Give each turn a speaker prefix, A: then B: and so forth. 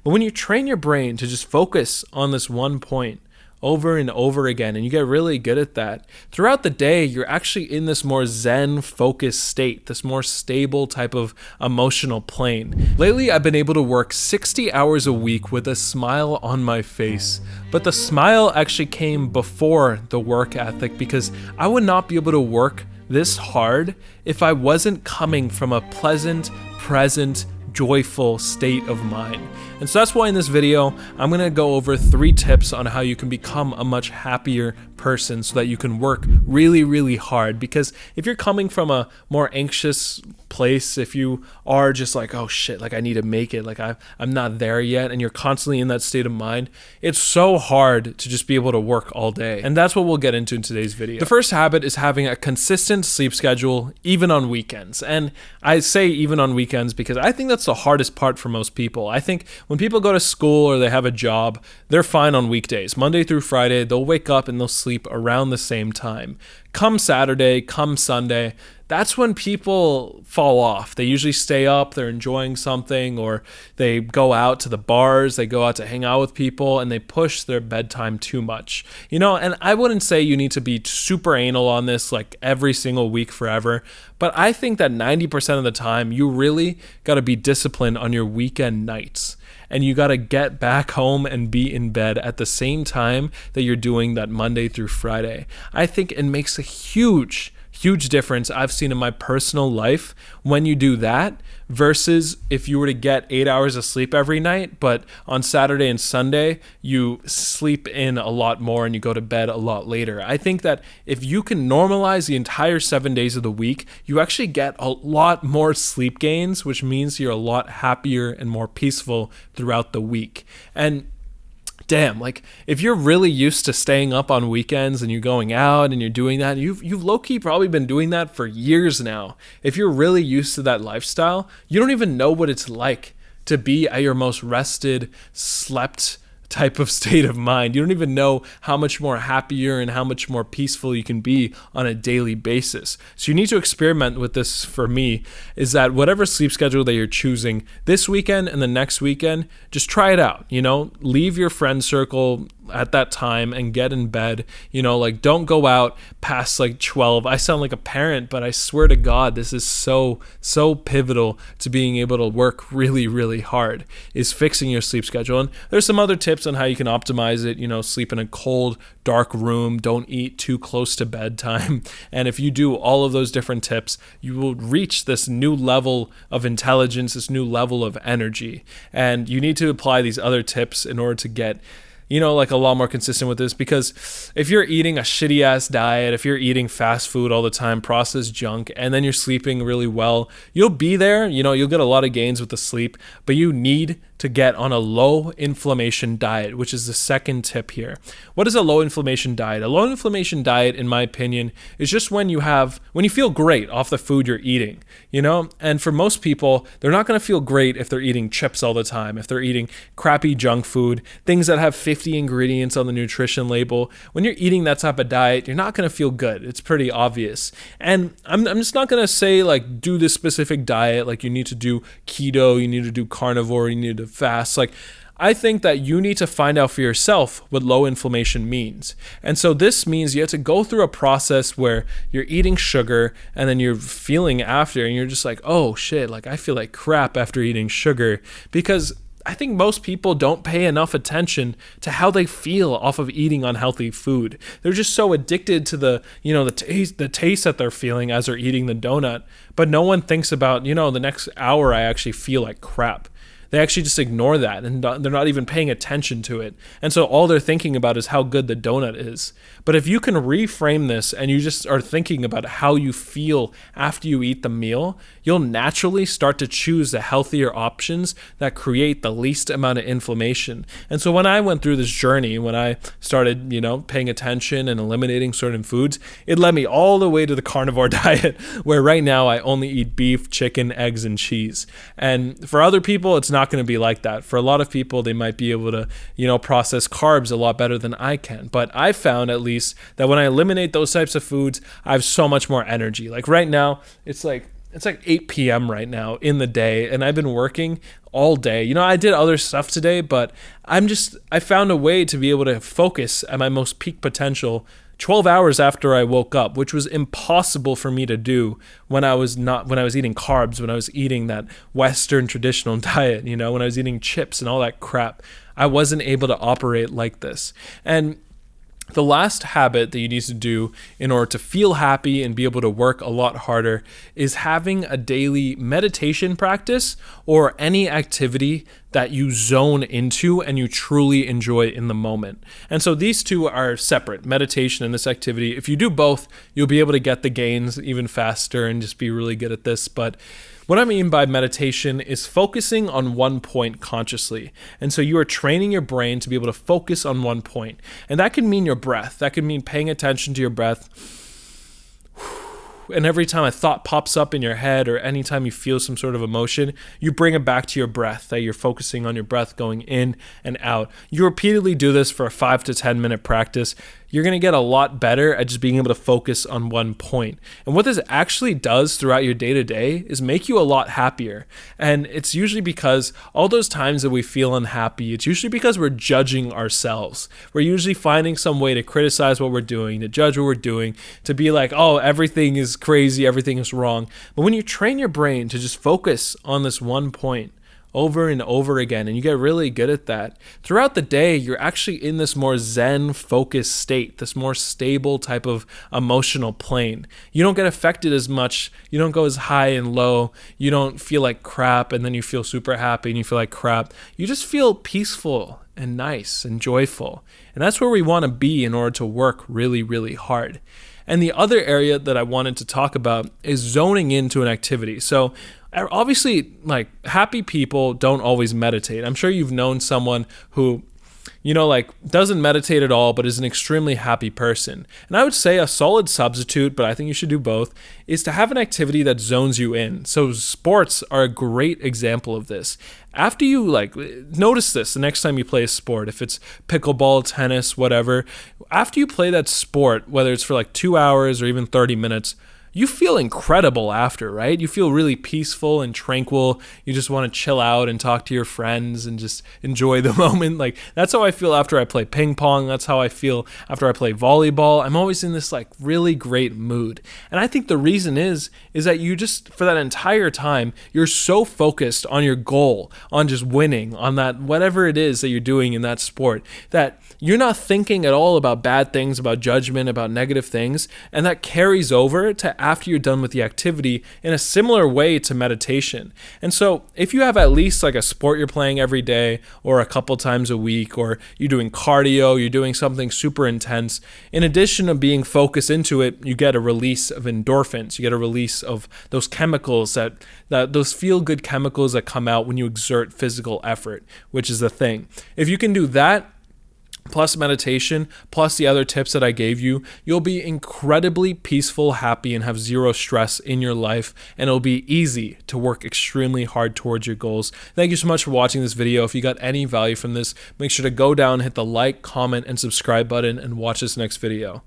A: But when you train your brain to just focus on this one point over and over again, and you get really good at that, throughout the day, you're actually in this more zen focused state, this more stable type of emotional plane. Lately, I've been able to work 60 hours a week with a smile on my face. But the smile actually came before the work ethic, because I would not be able to work this hard if I wasn't coming from a pleasant, present, joyful state of mind. And so that's why in this video, I'm going to go over 3 tips on how you can become a much happier person so that you can work really, really hard. Because if you're coming from a more anxious place, if you are just like, oh shit, like I need to make it, like I'm not there yet, and you're constantly in that state of mind, it's so hard to just be able to work all day. And that's what we'll get into in today's video. The first habit is having a consistent sleep schedule, even on weekends. And I say even on weekends because I think that's the hardest part for most people. I think when people go to school or they have a job, they're fine on weekdays. Monday through Friday, they'll wake up and they'll sleep around the same time. Come Saturday, come Sunday, that's when people fall off. They usually stay up, they're enjoying something, or they go out to the bars, they go out to hang out with people, and they push their bedtime too much. And I wouldn't say you need to be super anal on this like every single week forever, but I think that 90% of the time, you really got to be disciplined on your weekend nights. And you got to get back home and be in bed at the same time that you're doing that Monday through Friday. I think it makes a huge difference I've seen in my personal life when you do that versus if you were to get 8 hours of sleep every night, but on Saturday and Sunday, you sleep in a lot more and you go to bed a lot later. I think that if you can normalize the entire 7 days of the week, you actually get a lot more sleep gains, which means you're a lot happier and more peaceful throughout the week. And damn, like if you're really used to staying up on weekends and you're going out and you're doing that, you've low-key probably been doing that for years now. If you're really used to that lifestyle, you don't even know what it's like to be at your most rested, slept type of state of mind. You don't even know how much more happier and how much more peaceful you can be on a daily basis. So you need to experiment with this. For me, is that whatever sleep schedule that you're choosing this weekend and the next weekend, just try it out. Leave your friend circle at that time and get in bed. Like don't go out past like 12. I sound like a parent, but I swear to God, this is so pivotal to being able to work really, really hard, is fixing your sleep schedule. And there's some other tips on how you can optimize it. Sleep in a cold, dark room, don't eat too close to bedtime. And if you do all of those different tips, you will reach this new level of intelligence, this new level of energy. And you need to apply these other tips in order to get like a lot more consistent with this, because if you're eating a shitty ass diet, if you're eating fast food all the time, processed junk, and then you're sleeping really well, you'll be there, you'll get a lot of gains with the sleep, but you need to get on a low inflammation diet, which is the second tip here. What is a low inflammation diet? A low inflammation diet, in my opinion, is just when you feel great off the food you're eating, and for most people, they're not going to feel great if they're eating chips all the time, if they're eating crappy junk food, things that have 50 ingredients on the nutrition label. When you're eating that type of diet, you're not going to feel good. It's pretty obvious. And I'm just not going to say like do this specific diet, like you need to do keto, you need to do carnivore, you need to fast. Like I think that you need to find out for yourself what low inflammation means. And so this means you have to go through a process where you're eating sugar and then you're feeling after and you're just like, oh shit, like I feel like crap after eating sugar, because I think most people don't pay enough attention to how they feel off of eating unhealthy food. They're just so addicted to the taste that they're feeling as they're eating the donut, but no one thinks about, the next hour I actually feel like crap. They actually just ignore that and they're not even paying attention to it. And so all they're thinking about is how good the donut is. But if you can reframe this and you just are thinking about how you feel after you eat the meal, you'll naturally start to choose the healthier options that create the least amount of inflammation. And so when I went through this journey, when I started, paying attention and eliminating certain foods, it led me all the way to the carnivore diet, where right now I only eat beef, chicken, eggs, and cheese. And for other people, it's not going to be like that. For a lot of people, they might be able to, process carbs a lot better than I can. But I found at least that when I eliminate those types of foods, I have so much more energy. Like right now, it's like it's like 8 p.m. right now in the day, and I've been working all day. I did other stuff today, but I found a way to be able to focus at my most peak potential 12 hours after I woke up, which was impossible for me to do when I was eating carbs, when I was eating that Western traditional diet, when I was eating chips and all that crap. I wasn't able to operate like this. And the last habit that you need to do in order to feel happy and be able to work a lot harder is having a daily meditation practice or any activity that you zone into and you truly enjoy in the moment. And so these two are separate, meditation and this activity. If you do both, you'll be able to get the gains even faster and just be really good at this. But what I mean by meditation is focusing on one point consciously. And so you are training your brain to be able to focus on one point. And that can mean your breath. That can mean paying attention to your breath. And every time a thought pops up in your head or anytime you feel some sort of emotion, you bring it back to your breath, that you're focusing on your breath going in and out. You repeatedly do this for a 5 to 10 minute practice. You're going to get a lot better at just being able to focus on one point. And what this actually does throughout your day-to-day is make you a lot happier. And it's usually because all those times that we feel unhappy, it's usually because we're judging ourselves. We're usually finding some way to criticize what we're doing, to judge what we're doing, to be like, oh, everything is crazy, everything is wrong. But when you train your brain to just focus on this one point, over and over again, and you get really good at that, throughout the day, you're actually in this more zen focused state, this more stable type of emotional plane. You don't get affected as much. You don't go as high and low. You don't feel like crap and then you feel super happy and you feel like crap. You just feel peaceful and nice and joyful. And that's where we want to be in order to work really, really hard. And the other area that I wanted to talk about is zoning into an activity. So obviously, like, happy people don't always meditate. I'm sure you've known someone who, doesn't meditate at all, but is an extremely happy person. And I would say a solid substitute, but I think you should do both, is to have an activity that zones you in. So sports are a great example of this. After you notice this the next time you play a sport, if it's pickleball, tennis, whatever, after you play that sport, whether it's for 2 hours or even 30 minutes, you feel incredible after, right? You feel really peaceful and tranquil. You just want to chill out and talk to your friends and just enjoy the moment. That's how I feel after I play ping pong. That's how I feel after I play volleyball. I'm always in this really great mood. And I think the reason is that you just, for that entire time, you're so focused on your goal, on just winning, on that whatever it is that you're doing in that sport, that you're not thinking at all about bad things, about judgment, about negative things. And that carries over to after you're done with the activity in a similar way to meditation. And so if you have at least a sport you're playing every day or a couple times a week, or you're doing cardio, you're doing something super intense, in addition to being focused into it, you get a release of endorphins. You get a release of those chemicals that those feel-good chemicals that come out when you exert physical effort, which is the thing. If you can do that, plus meditation, plus the other tips that I gave you, you'll be incredibly peaceful, happy, and have zero stress in your life, and it'll be easy to work extremely hard towards your goals. Thank you so much for watching this video. If you got any value from this, make sure to go down, hit the like, comment, and subscribe button, and watch this next video.